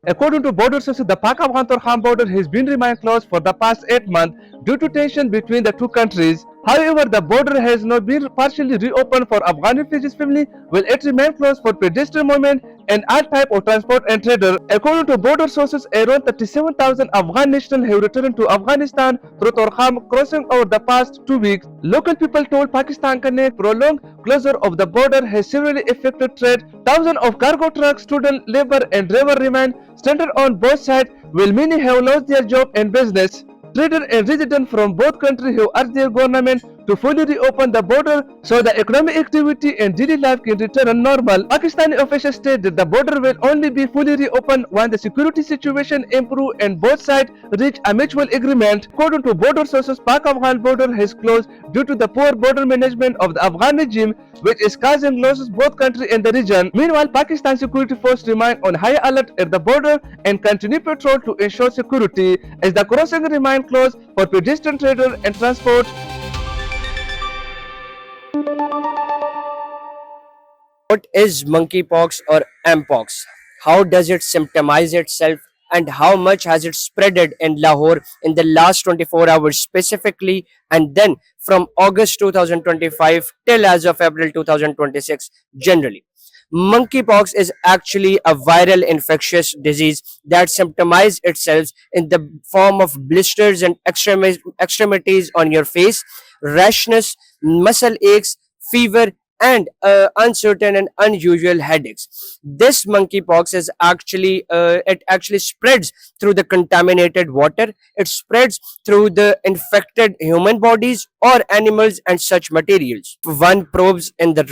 According to border sources, the Pak-Afghan-Turkhan border has been remained closed for the past 8 months due to tension between the two countries. However, the border has not been partially reopened for Afghan refugees family, while it remains closed for pedestrian movement and all type of transport and trader. According to border sources, around 37,000 Afghan nationals have returned to Afghanistan through Torkham crossing over the past 2 weeks. Local people told Pakistan Connect prolonged closure of the border has severely affected trade. Thousands of cargo trucks, student labor and driver remain stranded on both sides, while many have lost their job and business. Traders and residents from both countries have urged their government to fully reopen the border so the economic activity and daily life can return normal. Pakistani officials state that the border will only be fully reopened when the security situation improves and both sides reach a mutual agreement. According to border sources, Pak-Afghan border has closed due to the poor border management of the Afghan regime, which is causing losses both countries and the region. Meanwhile, Pakistan security forces remain on high alert at the border and continue patrol to ensure security as the crossing remain closed for pedestrian travel and transport. What is monkeypox or mpox? How does it symptomize itself? And how much has it spreaded in Lahore in the last 24 hours specifically? And then from August 2025 till as of April 2026 generally. Monkeypox is actually a viral infectious disease that symptomizes itself in the form of blisters and extremities on your face, rashness, muscle aches, fever, and uncertain and unusual headaches. This monkeypox is actually it actually spreads through the contaminated water. It spreads through the infected human bodies or animals and such materials. One probes in the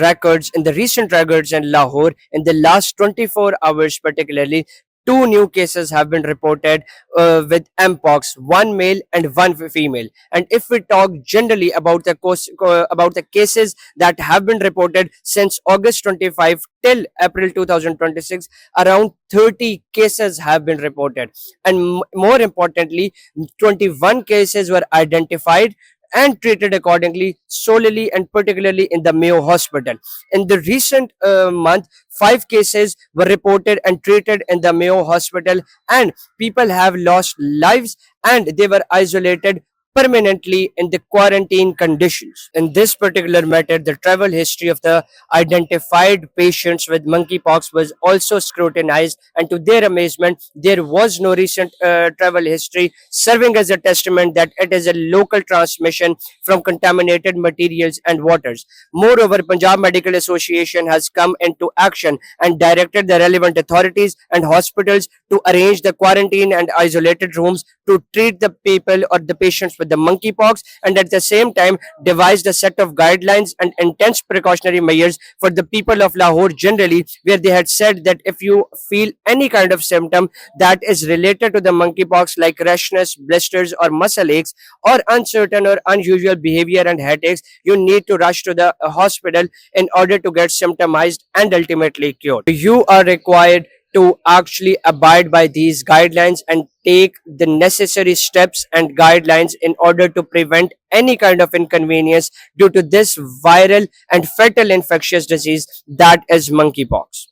recent records in Lahore in the last 24 hours particularly. Two new cases have been reported with mpox, one male and one female. And if we talk generally about about the cases that have been reported since August 25 till April 2026, around 30 cases have been reported, and more importantly, 21 cases were identified and treated accordingly solely and particularly in the Mayo Hospital. In the recent month, 5 cases were reported and treated in the Mayo Hospital, and people have lost lives and they were isolated permanently in the quarantine conditions. In this particular matter, the travel history of the identified patients with monkeypox was also scrutinized, and to their amazement, there was no recent travel history, serving as a testament that it is a local transmission from contaminated materials and waters. Moreover, Punjab Medical Association has come into action and directed the relevant authorities and hospitals to arrange the quarantine and isolated rooms to treat the people or the patients with the monkeypox, and at the same time devised a set of guidelines and intense precautionary measures for the people of Lahore generally, where they had said that if you feel any kind of symptom that is related to the monkeypox like rashness, blisters or muscle aches or uncertain or unusual behavior and headaches, you need to rush to the hospital in order to get symptomized and ultimately cured. You are required to actually abide by these guidelines and take the necessary steps and guidelines in order to prevent any kind of inconvenience due to this viral and fatal infectious disease that is monkeypox.